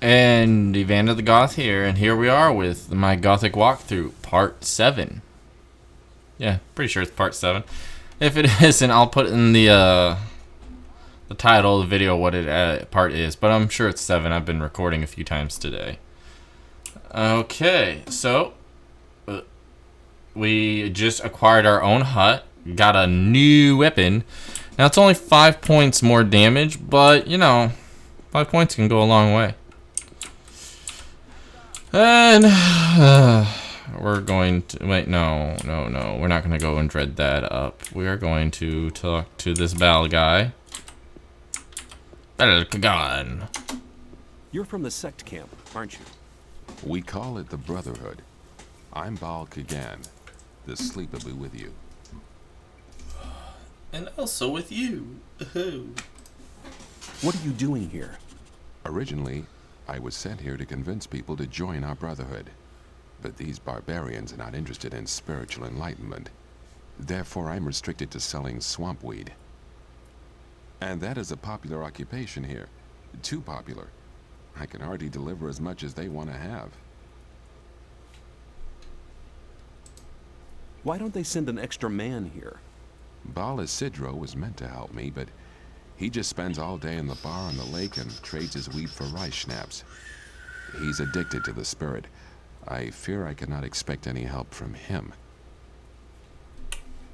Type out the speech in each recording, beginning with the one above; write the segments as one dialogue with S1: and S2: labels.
S1: And EVANDERtHeGOTH here, and here we are with my Gothic walkthrough, part 7. Yeah, pretty sure it's part 7. If it isn't, I'll put in the title of the video what it part is, but I'm sure it's 7. I've been recording a few times today. Okay, so we just acquired our own hut, got a new weapon. Now it's only 5 points more damage, but you know, 5 points can go a long way. And we're going to wait. No, we're not going to go and dread that up. We are going to talk to this Bal guy. Gone.
S2: You're from the sect camp, aren't you?
S3: We call it the Brotherhood. I'm Baal Kagan. The sleep will be with you.
S1: And also with you.
S2: What are you doing here?
S3: Originally, I was sent here to convince people to join our Brotherhood. But these barbarians are not interested in spiritual enlightenment. Therefore, I'm restricted to selling swamp weed. And that is a popular occupation here. Too popular. I can hardly deliver as much as they want to have.
S2: Why don't they send an extra man here?
S3: Baal Isidro was meant to help me, but he just spends all day in the bar on the lake and trades his weed for rice schnapps. He's addicted to the spirit. I fear I cannot expect any help from him.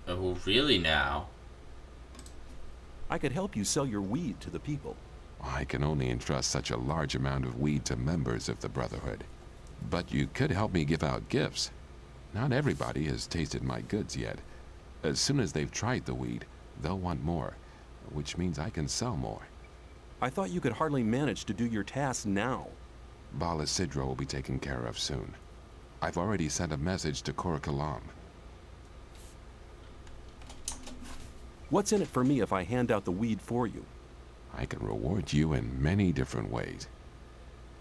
S1: Oh, really now?
S2: I could help you sell your weed to the people.
S3: I can only entrust such a large amount of weed to members of the Brotherhood. But you could help me give out gifts. Not everybody has tasted my goods yet. As soon as they've tried the weed, they'll want more, which means I can sell more.
S2: I thought you could hardly manage to do your tasks now.
S3: Baal Isidro will be taken care of soon. I've already sent a message to Kalam.
S2: What's in it for me if I hand out the weed for you?
S3: I can reward you in many different ways.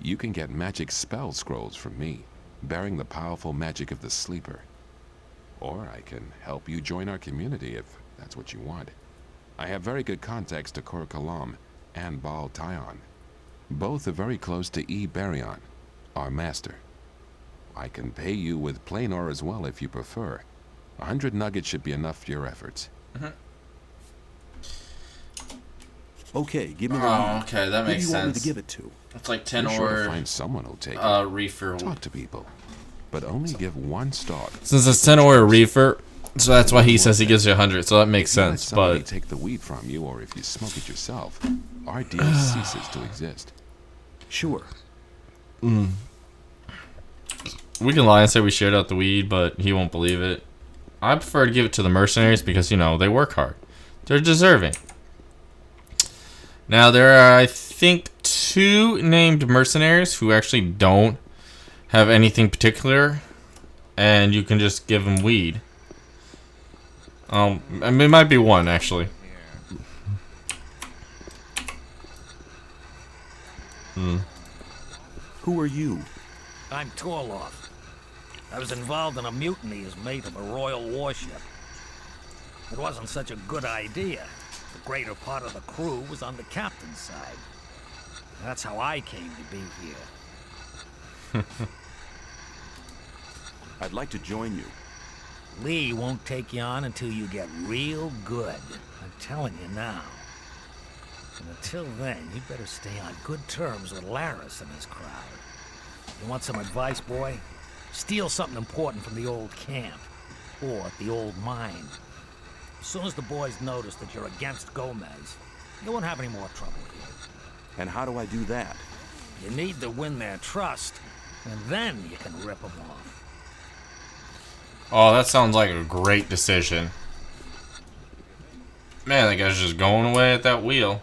S3: You can get magic spell scrolls from me, bearing the powerful magic of the sleeper. Or I can help you join our community if that's what you want. I have very good contacts to Kalam and Baal Tyon. Both are very close to Barion, our master. I can pay you with plain ore as well if you prefer. 100 nuggets should be enough for your efforts.
S2: Okay, give me the weed.
S1: Oh, okay, that makes
S2: Who do you want me
S1: sense.
S2: to give it to?
S1: It's like 10
S3: You're sure to
S1: or
S3: find someone who'll take it.
S1: reefer.
S3: Talk to people, but only give one stalk.
S1: Since it's 10 or a reefer, so that's why he says he gives you 100. So that makes
S3: If you let
S1: sense.
S3: somebody
S1: But
S3: take the weed from you, or if you smoke it yourself, our deal ceases to exist.
S2: Sure.
S1: we can lie and say we shared out the weed, but he won't believe it. I prefer to give it to the mercenaries because, you know, they work hard. They're deserving. Now, there are, I think, 2 named mercenaries who actually don't have anything particular, and you can just give them weed. I mean, it might be 1, actually.
S2: Who are you?
S4: I'm Torloff. I was involved in a mutiny as mate of a royal warship. It wasn't such a good idea. The greater part of the crew was on the captain's side. That's how I came to be here.
S2: I'd like to join you.
S4: Lee won't take you on until you get real good. I'm telling you now. And until then, you'd better stay on good terms with Laris and his crowd. You want some advice, boy? Steal something important from the old camp. Or the old mine. As soon as the boys notice that you're against Gomez, you won't have any more trouble here.
S2: And how do I do that?
S4: You need to win their trust, and then you can rip them off.
S1: Oh, that sounds like a great decision. Man, that guy's just going away at that wheel.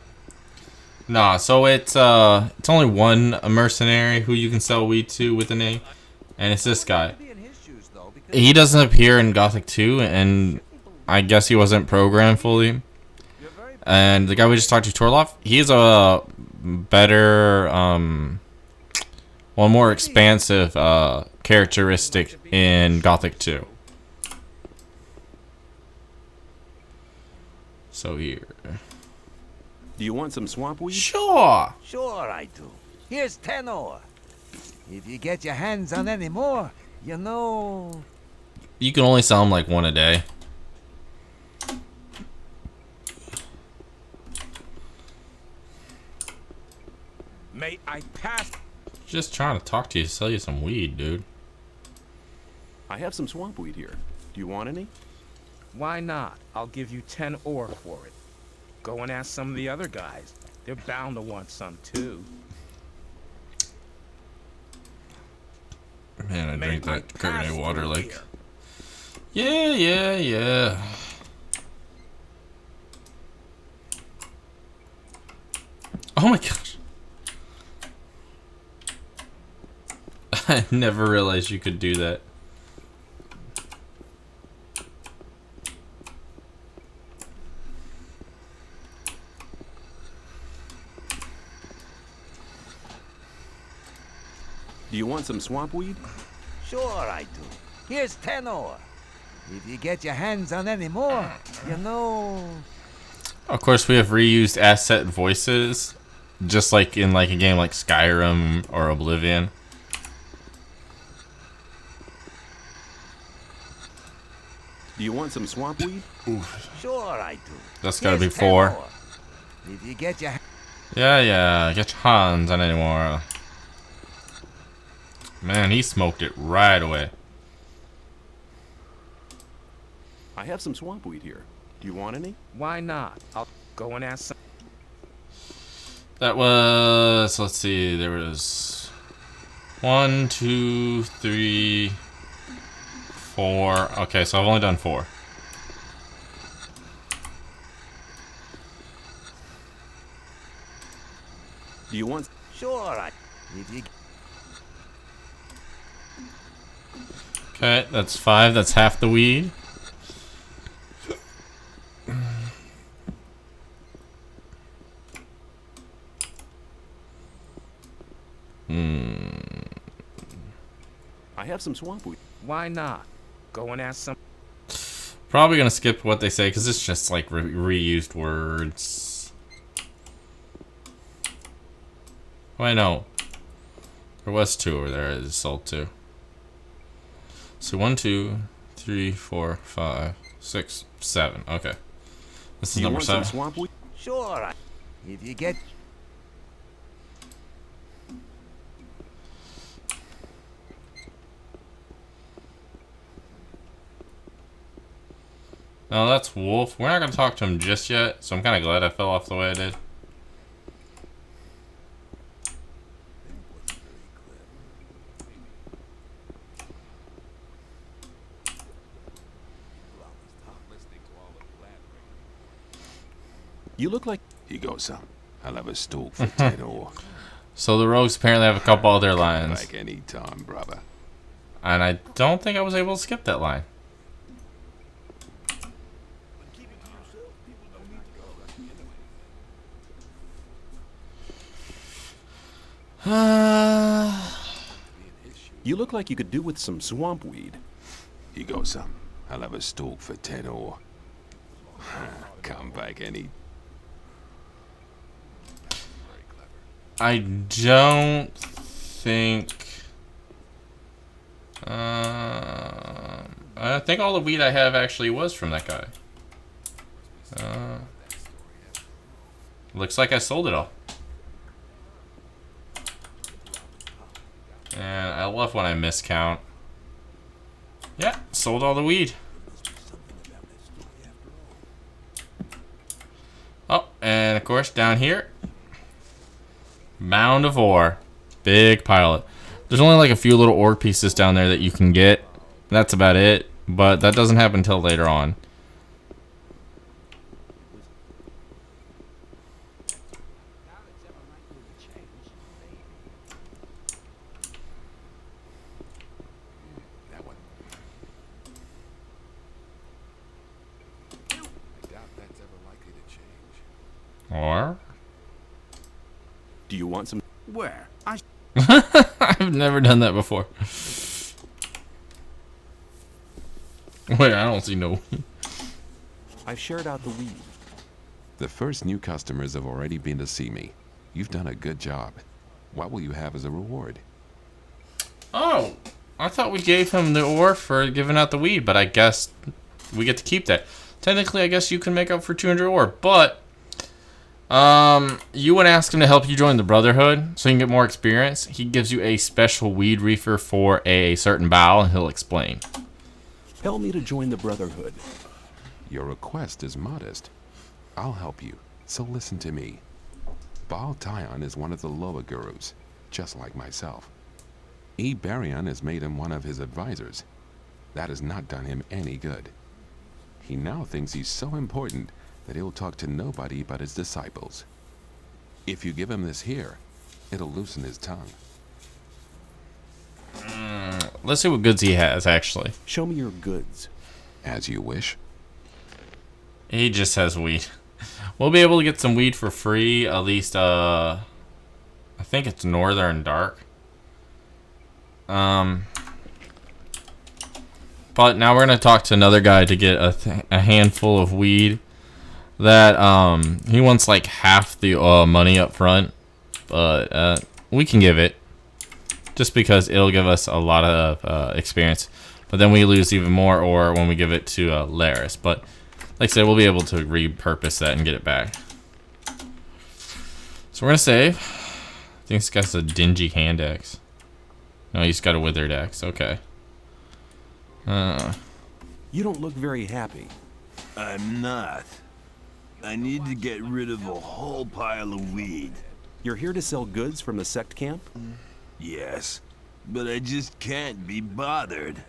S1: Nah, so it's only 1 mercenary who you can sell weed to with a name, and it's this guy. He doesn't appear in Gothic 2, and I guess he wasn't programmed fully. And the guy we just talked to, Torloff, he's a better, more expansive characteristic in Gothic 2. So here.
S2: Do you want some swamp weed?
S1: Sure.
S4: Sure I do.
S5: Here's 10 ore. If you get your hands on any more, you know...
S1: You can only sell them like one a day.
S6: May I pass?
S1: Just trying to talk to you, sell you some weed, dude.
S2: I have some swamp weed here. Do you want any?
S6: Why not? I'll give you 10 ore for it. Go and ask some of the other guys. They're bound to want some too.
S1: Man, I
S6: May
S1: drink
S6: I
S1: that
S6: pass
S1: carbonated water
S6: through
S1: like...
S6: here?
S1: Yeah. Oh my gosh. I never realized you could do that.
S2: Do you want some swamp weed?
S5: Sure I do. Here's 10 ore. If you get your hands on any more, you know...
S1: Of course, we have reused asset voices, just like in like a game like Skyrim or Oblivion.
S2: Do you want some swamp weed?
S5: Sure I do.
S1: That's gotta be
S5: Here's 10
S1: 4.
S5: ore. If you get your...
S1: Yeah, get your hands on anymore. Man, he smoked it right away.
S2: I have some swamp weed here. Do you want any?
S6: Why not? I'll go and ask some.
S1: That was, let's see, there was 1, 2, 3, 4. Okay, so I've only done 4.
S2: Do you want...
S5: Sure I... If you...
S1: Okay, that's 5. That's half the weed.
S2: I have some swamp weed.
S6: Why not? Go and ask some.
S1: Probably gonna skip what they say because it's just like reused words. Wait, no. There was 2 over there. I just sold 2. So 1, 2, 3, 4, 5, 6, 7. Okay. This is
S2: Do you
S1: number
S2: want
S1: 7.
S2: some swamp weed?
S5: Sure I... If you get...
S1: No, that's Wolf. We're not gonna talk to him just yet, so I'm kind of glad I fell off the way I did.
S2: You look like...
S3: Here goes some. I'll have a stalk for 10 ore.
S1: So the rogues apparently have a couple other lines,
S3: Like any time, brother.
S1: and I don't think I was able to skip that line.
S2: You look like you could do with some swamp weed.
S3: Here goes some. I'll have a stalk for 10 ore. Come back any...
S1: I don't think. I think all the weed I have actually was from that guy. Looks like I sold it all. And I love when I miscount. Yeah, sold all the weed. Oh, and of course down here, mound of ore. Big pile. There's only like a few little ore pieces down there that you can get. That's about it. But that doesn't happen until later on.
S3: That one. I doubt that's ever likely to change.
S1: Or
S2: Do you want some...
S6: Where?
S1: I've never done that before. Wait, I don't see no.
S2: I've shared out the weed.
S3: The first new customers have already been to see me. You've done a good job. What will you have as a reward?
S1: Oh, I thought we gave him the ore for giving out the weed, but I guess we get to keep that. Technically, I guess you can make up for 200 ore, but you would ask him to help you join the Brotherhood so you can get more experience. He gives you a special weed reefer for a certain bow, and he'll explain.
S2: Tell me to join the Brotherhood.
S3: Your request is modest. I'll help you, so listen to me. Baal Tyon is one of the lower gurus, just like myself. Iberion has made him one of his advisors. That has not done him any good. He now thinks he's so important that he'll talk to nobody but his disciples. If you give him this here, it'll loosen his tongue.
S1: Let's see what goods he has, actually.
S2: Show me your goods.
S3: As you wish.
S1: He just has weed. We'll be able to get some weed for free, at least, I think it's Northern Dark. But now we're going to talk to another guy to get a handful of weed that, he wants like half the money up front, but we can give it just because it'll give us a lot of experience. But then we lose even more ore when we give it to Laris. But like I said, we'll be able to repurpose that and get it back. So we're going to save. I think this guy's a dingy hand axe. No, he's got a withered axe. Okay.
S2: You don't look very happy.
S7: I'm not. I need to get rid of a whole pile of weed.
S2: You're here to sell goods from the sect camp?
S7: Yes, but I just can't be bothered.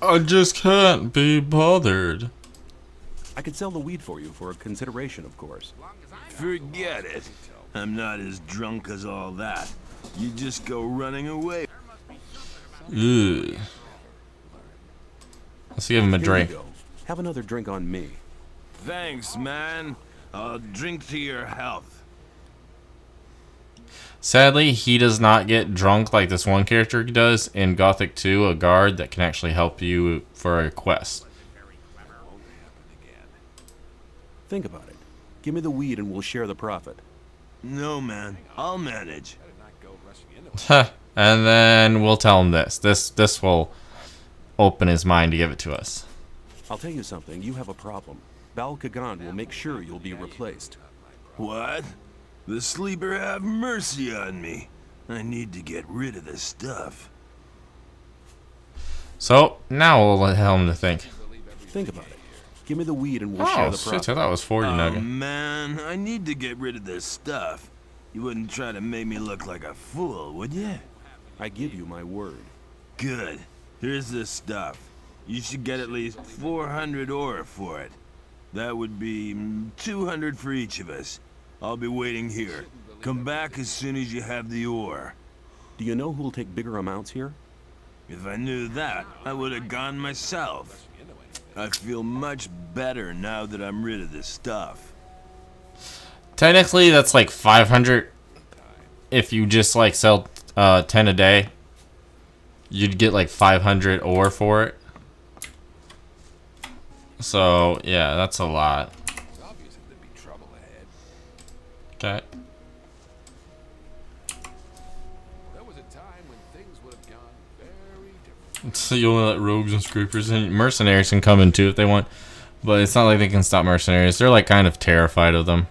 S1: I just can't be bothered.
S2: I could sell the weed for you for a consideration, of course.
S7: Forget it. I'm not as drunk as all that. You just go running away.
S1: Ugh. Let's give him a
S2: Here
S1: drink.
S2: you go. Have another drink on me.
S7: Thanks, man. I'll drink to your health.
S1: Sadly, he does not get drunk like this one character does in Gothic 2, a guard that can actually help you for a quest.
S2: Think about it. Give me the weed and we'll share the profit.
S7: No, man. I'll manage.
S1: And then we'll tell him this. This will open his mind to give it to us.
S2: I'll tell you something. You have a problem. Baal Kagan will make sure you'll be replaced.
S7: What? The sleeper have mercy on me. I need to get rid of this stuff.
S1: So, now we'll tell him to think.
S2: Think about it. Give me the weed and we'll share
S1: Oh,
S2: the
S1: shit,
S2: profit.
S1: I thought it was 40
S7: Oh,
S1: nugget.
S7: man, I need to get rid of this stuff. You wouldn't try to make me look like a fool, would you?
S2: I give you my word.
S7: Good. Here's this stuff. You should get at least 400 ore for it. That would be 200 for each of us. I'll be waiting here. Come back as soon as you have the ore.
S2: Do you know who'll take bigger amounts here?
S7: If I knew that, I would have gone myself. I feel much better now that I'm rid of this stuff.
S1: Technically, that's like 500 if you just like sell 10 a day. You'd get like 500 ore for it. So, yeah, that's a lot. Okay. So you only let rogues and scrapers and mercenaries can come in too if they want. But it's not like they can stop mercenaries. They're like kind of terrified of them.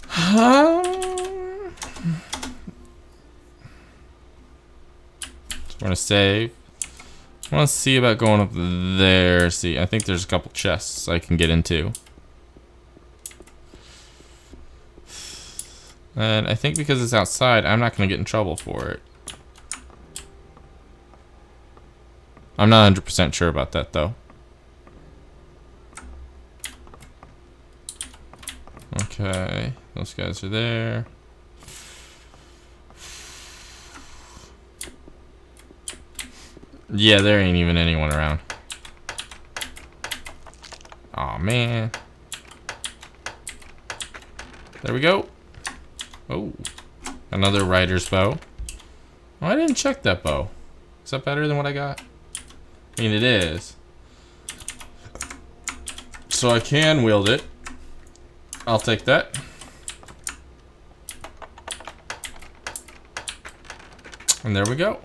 S1: So we're gonna save. I want to see about going up there. See, I think there's a couple chests I can get into. And I think because it's outside, I'm not gonna get in trouble for it. I'm not 100% sure about that though. Okay, those guys are there. Yeah, there ain't even anyone around. Aw, man. There we go. Oh, another rider's bow. Oh, I didn't check that bow. Is that better than what I got? I mean, it is. So I can wield it. I'll take that. And there we go.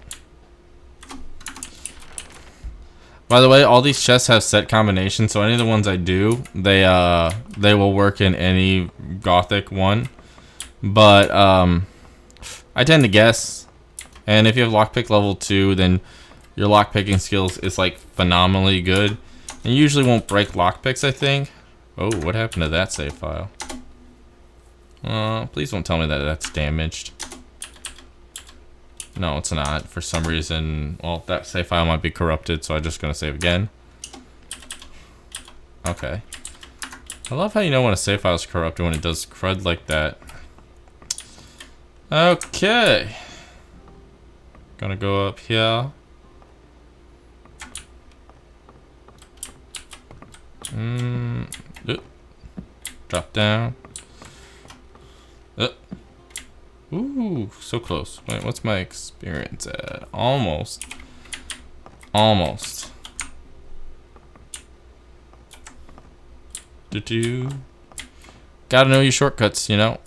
S1: By the way, all these chests have set combinations, so any of the ones I do, they will work in any Gothic one. But I tend to guess. And if you have lockpick level 2, then your lockpicking skills is like phenomenally good. And you usually won't break lockpicks, I think. Oh, what happened to that save file? Please don't tell me that that's damaged. No, it's not. For some reason, well, that save file might be corrupted, so I'm just gonna save again. Okay. I love how you know when a save file is corrupted when it does crud like that. Okay. Gonna go up here. Drop down. Ooh, so close. Wait, what's my experience at? Almost. Almost. Gotta know your shortcuts, you know.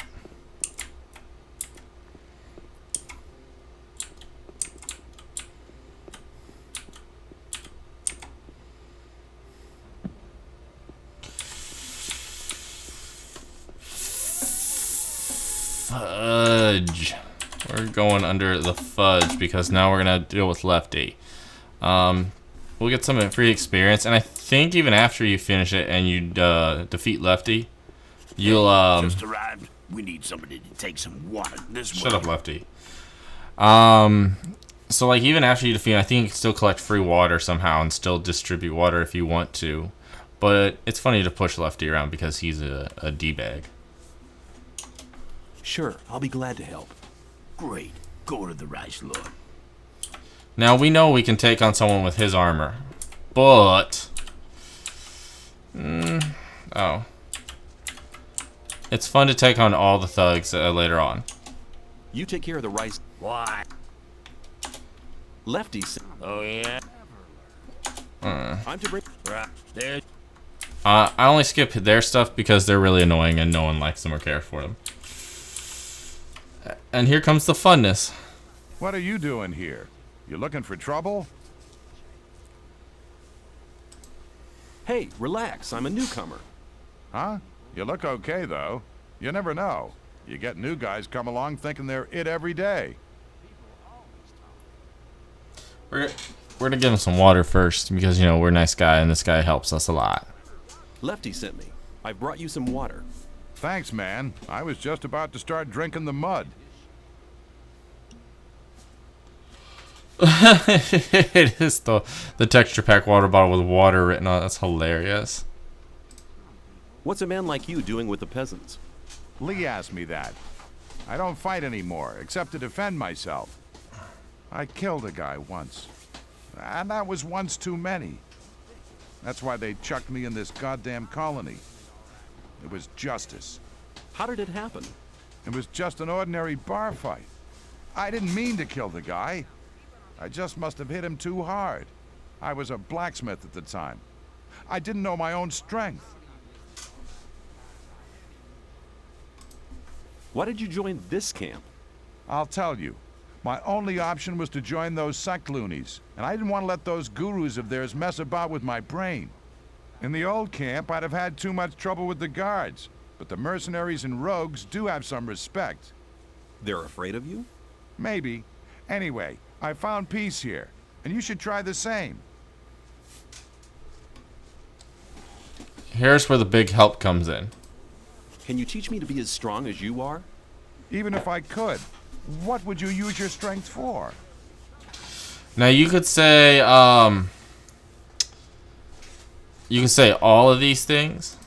S1: Fudge. We're going under the fudge because now we're gonna deal with Lefty. We'll get some free experience, and I think even after you finish it and you defeat Lefty, you'll
S8: Just arrived. We need somebody to take some water this way.
S1: shut up, Lefty. So like even after you defeat, I think you can still collect free water somehow and still distribute water if you want to. But it's funny to push Lefty around because he's a D-bag.
S2: Sure, I'll be glad to help.
S8: Great. Go to the Rice Lord.
S1: Now we know we can take on someone with his armor, but oh, it's fun to take on all the thugs later on.
S2: You take care of the rice.
S8: Why?
S2: Lefty.
S8: Oh, yeah?
S2: I'm to bring.
S8: Right there.
S1: I only skip their stuff because they're really annoying and no one likes them or cares for them. And here comes the funness.
S9: What are you doing here? You looking for trouble?
S2: Hey, relax. I'm a newcomer.
S9: Huh? You look okay, though. You never know. You get new guys come along thinking they're it every day.
S1: We're gonna give him some water first because, you know, we're a nice guy and this guy helps us a lot.
S2: Lefty sent me. I brought you some water.
S9: Thanks, man. I was just about to start drinking the mud.
S1: It is the texture pack water bottle with water written on it. That's hilarious.
S2: What's a man like you doing with the peasants?
S9: Lee asked me that. I don't fight anymore, except to defend myself. I killed a guy once. And that was once too many. That's why they chucked me in this goddamn colony. It was justice.
S2: How did it happen?
S9: It was just an ordinary bar fight. I didn't mean to kill the guy. I just must have hit him too hard. I was a blacksmith at the time. I didn't know my own strength.
S2: Why did you join this camp?
S9: I'll tell you. My only option was to join those sect loonies, and I didn't want to let those gurus of theirs mess about with my brain. In the old camp, I'd have had too much trouble with the guards, but the mercenaries and rogues do have some respect.
S2: They're afraid of you?
S9: Maybe. Anyway, I found peace here, and you should try the same.
S1: Here's where the big help comes in.
S2: Can you teach me to be as strong as you are?
S9: Even if I could, what would you use your strength for?
S1: Now you could say all of these things.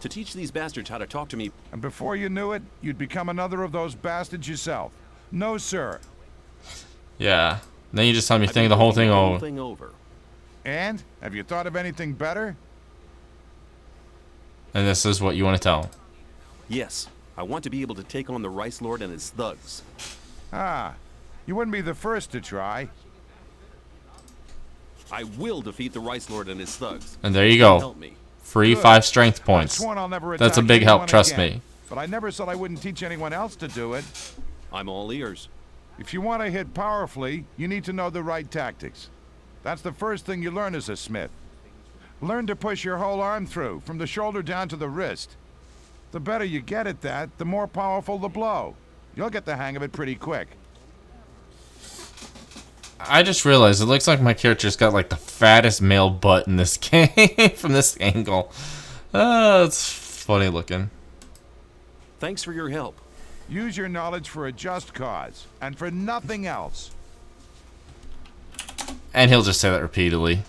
S2: To teach these bastards how to talk to me.
S9: And before you knew it, you'd become another of those bastards yourself. No, sir.
S1: Yeah. Then you just tell me think the whole thing
S2: over.
S9: And? Have you thought of anything better?
S1: And this is what you want to tell him.
S2: Yes. I want to be able to take on the Rice Lord and his thugs.
S9: Ah. You wouldn't be the first to try.
S2: I will defeat the Rice Lord and his thugs.
S1: And there you go.
S2: Help me.
S1: Free
S9: Good.
S1: 5 strength points.
S9: I've sworn I'll never
S1: That's a
S9: attack
S1: big help,
S9: anyone
S1: trust
S9: again,
S1: me.
S9: But I never said I wouldn't teach anyone else to do it.
S2: I'm all ears.
S9: If you want to hit powerfully, you need to know the right tactics. That's the first thing you learn as a smith. Learn to push your whole arm through, from the shoulder down to the wrist. The better you get at that, the more powerful the blow. You'll get the hang of it pretty quick.
S1: I just realized it looks like my character's got like the fattest male butt in this game from this angle. It's funny looking.
S2: Thanks for your help.
S9: Use your knowledge for a just cause, and for nothing else.
S1: And he'll just say that repeatedly.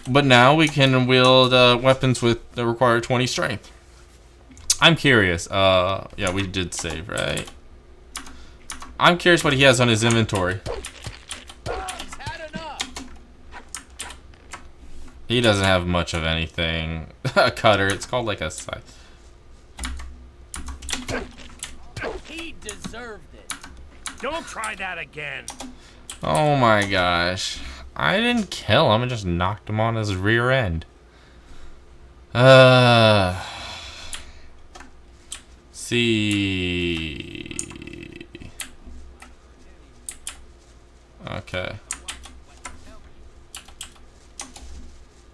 S1: But now we can wield weapons with the required 20 strength. I'm curious. Yeah, we did save, right? I'm curious what he has on his inventory. He doesn't have much of anything. A cutter. It's called like a scythe.
S4: He deserved it. Don't try that again.
S1: Oh my gosh. I didn't kill him. I just knocked him on his rear end. See. Okay.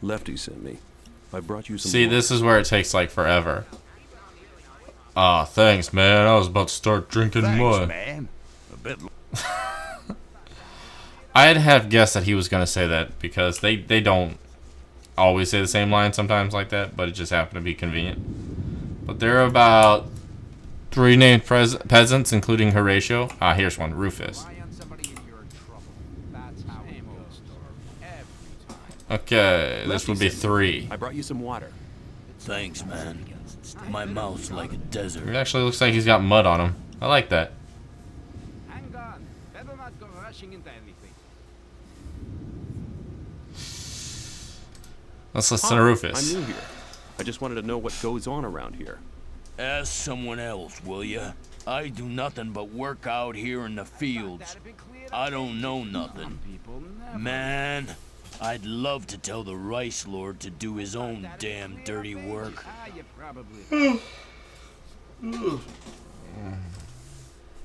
S2: Lefty sent me. I brought you some.
S1: See,
S2: water.
S1: this is where it takes like forever. Ah, thanks, man. I was about to start drinking mud.
S8: man. A bit.
S1: I'd have guessed that he was gonna say that because they don't always say the same line sometimes like that, but it just happened to be convenient. But there are about 3 named peasants, including Horatio. Ah, here's one, Rufus. Okay, this would be 3.
S2: I brought you some water.
S8: Thanks, man. My mouth's like a desert.
S1: It actually looks like he's got mud on him. I like that.
S6: Hang on. Better not go rushing into anything.
S1: Let's listen to Rufus.
S2: I'm new here. I just wanted to know what goes on around here.
S8: Ask someone else, will ya? I do nothing but work out here in the fields. I don't know nothing. Man, I'd love to tell the Rice Lord to do his own damn dirty work.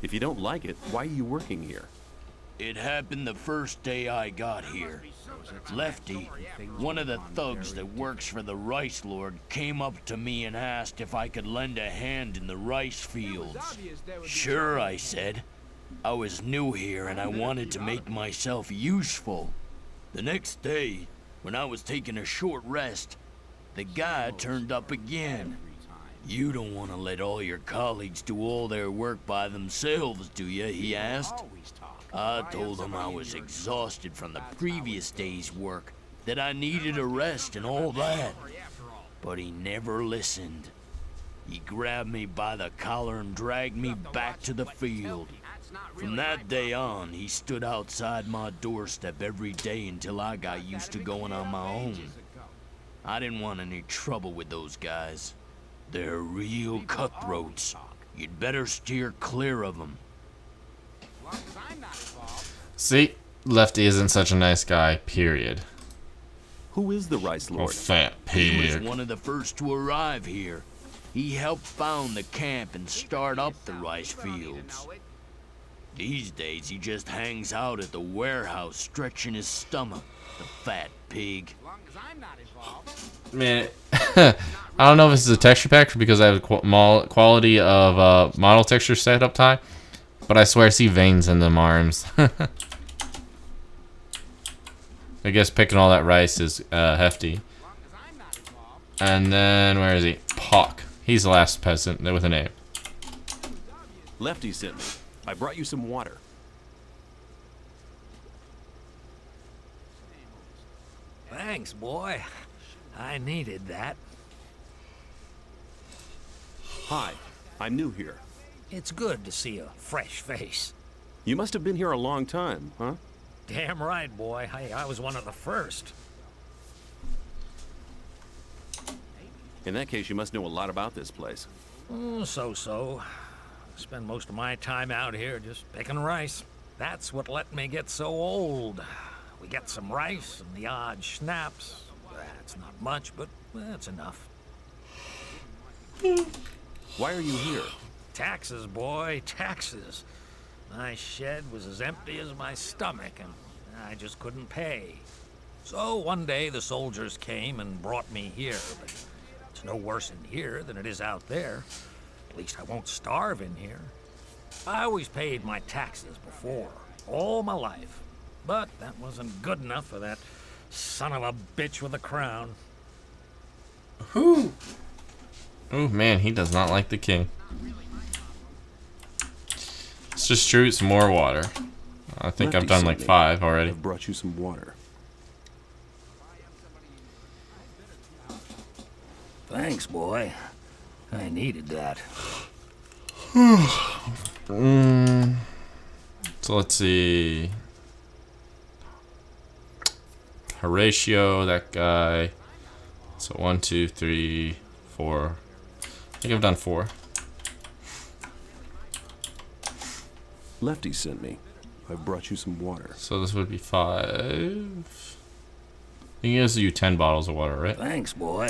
S2: If you don't like it, why are you working here?
S8: It happened the first day I got here. Lefty, one of the thugs that works for the Rice Lord, came up to me and asked if I could lend a hand in the rice fields. Sure, I said. I was new here and I wanted to make myself useful. The next day, when I was taking a short rest, the guy turned up again. You don't want to let all your colleagues do all their work by themselves, do you? He asked. I told him I was exhausted from the previous day's work, that I needed a rest and all that. But he never listened. He grabbed me by the collar and dragged me back to the field. From that day on, he stood outside my doorstep every day until I got used to going on my own. I didn't want any trouble with those guys. They're real cutthroats. You'd better steer clear of them.
S1: See, Lefty isn't such a nice guy, period.
S2: Who is the Rice
S1: Oh,
S2: Lord?
S1: fat
S8: He was
S1: pig.
S8: one of the first to arrive here. He helped found the camp and start up the rice fields. These days, he just hangs out at the warehouse stretching his stomach, the fat pig.
S1: Man, I don't know if this is a texture pack or because I have a quality of model texture set up high, but I swear I see veins in them arms. I guess picking all that rice is hefty. And then, where is he? Pock. He's the last peasant with a name.
S2: Lefty sent me. I brought you some water.
S4: Thanks, boy. I needed that.
S2: Hi, I'm new here.
S4: It's good to see a fresh face.
S2: You must have been here a long time, huh?
S4: Damn right, boy. I was one of the first.
S2: In that case, you must know a lot about this place.
S4: So-so. Spend most of my time out here just picking rice. That's what let me get so old. We get some rice and the odd schnapps. That's not much, but that's enough.
S2: Why are you here?
S4: Taxes, boy, taxes. My shed was as empty as my stomach, and I just couldn't pay. So one day the soldiers came and brought me here, but it's no worse in here than it is out there. At least I won't starve in here. I always paid my taxes before, all my life. But that wasn't good enough for that son of a bitch with a crown.
S1: Who? Oh man, he does not like the king. Let's distribute some more water. I think I've done like 5 already.
S2: I've brought you some water.
S4: Thanks, boy. I needed that.
S1: So let's see. Horatio, that guy. So 1, 2, 3, 4. I think I've done 4.
S2: Lefty sent me. I've brought you some water.
S1: So this would be 5. He gives you 10 bottles of water, right?
S4: Thanks, boy.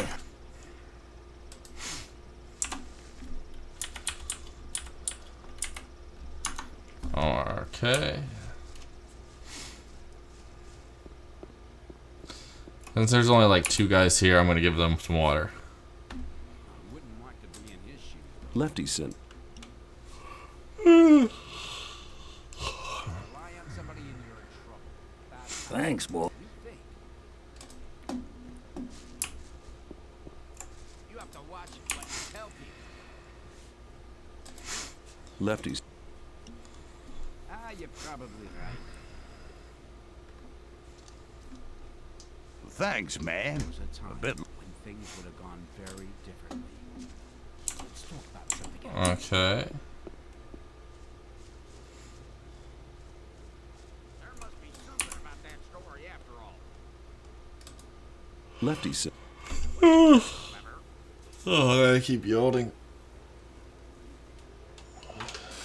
S1: Okay. Since there's only like 2 guys here, I'm gonna give them some water.
S2: Lefty sent.
S4: Thanks, boy.
S2: Lefty's.
S5: You're probably right.
S9: Thanks, man.
S5: There was a time
S9: A bit.
S5: when things would have gone very differently. Let's talk about something else.
S1: Okay.
S5: There must be something about that story after all.
S2: Lefty sent.
S1: Oh, I keep yielding.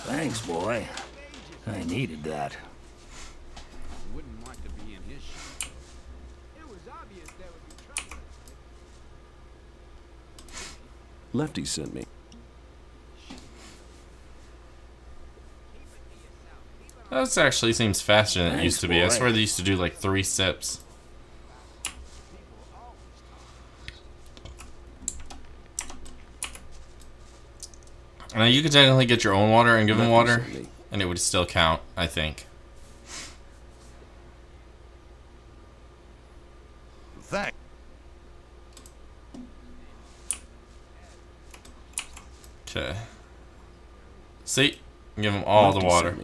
S4: Thanks, boy. I needed that.
S5: Wouldn't want to be in his shoes. It was obvious there would be trouble.
S2: Lefty sent me.
S1: That actually seems faster than it
S4: Thanks,
S1: used to be. I
S4: boy.
S1: swear they used to do like 3 sips. Now you could technically get your own water and give them water, and it would still count, I think.
S9: Thanks.
S1: Okay. See? Give them all the water.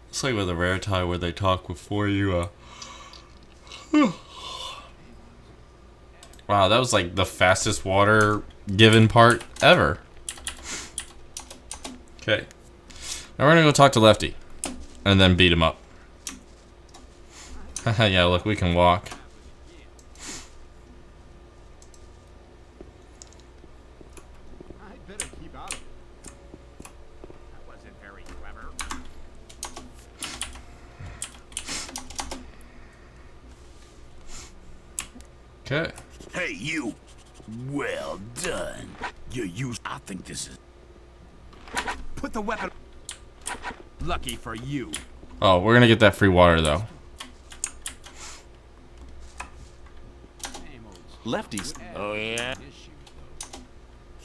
S1: It's like with a rare tie where they talk before you, Wow, that was like the fastest water given part ever. Okay. Now we're gonna go talk to Lefty. And then beat him up. Haha, yeah, look, we can walk.
S5: I'd better keep out of it. That wasn't very clever.
S1: Okay.
S8: Hey, you. Well done. You used. I think this is.
S5: Put the weapon. Lucky for you.
S1: Oh, we're gonna get that free water though.
S2: Lefty's.
S4: Oh, yeah?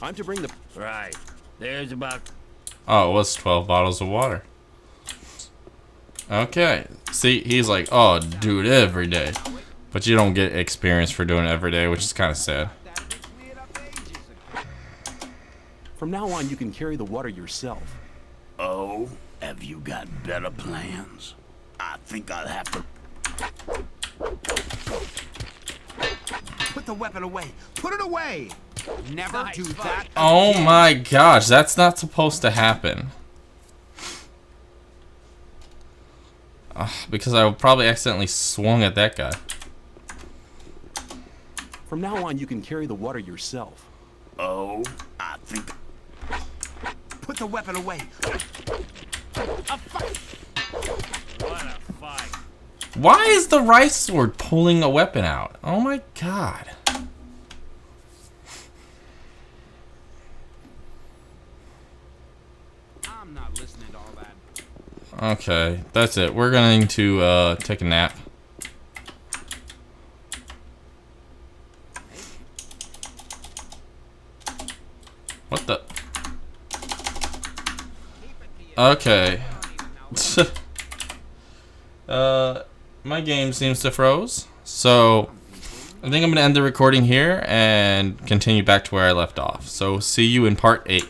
S2: I'm to bring the.
S4: Right. There's about...
S1: Oh, it was 12 bottles of water. Okay. See, he's like, oh, do it every day. But you don't get experience for doing it every day, which is kind of sad.
S2: From now on, you can carry the water yourself.
S8: Oh, have you got better plans? I think I'll have to.
S5: Put the weapon away. Put it away. Never do that.
S1: Oh
S5: again.
S1: my gosh, that's not supposed to happen. Because I probably accidentally swung at that guy.
S2: From now on, you can carry the water yourself.
S8: Oh, I think.
S5: Put the weapon away. A fight.
S4: What a fight.
S1: Why is the rice sword pulling a weapon out? Oh my god.
S10: I'm not listening to all that.
S1: Okay, that's it. We're going to take a nap. What the? Okay. My game seems to froze. So, I think I'm going to end the recording here and continue back to where I left off. So, see you in part 8.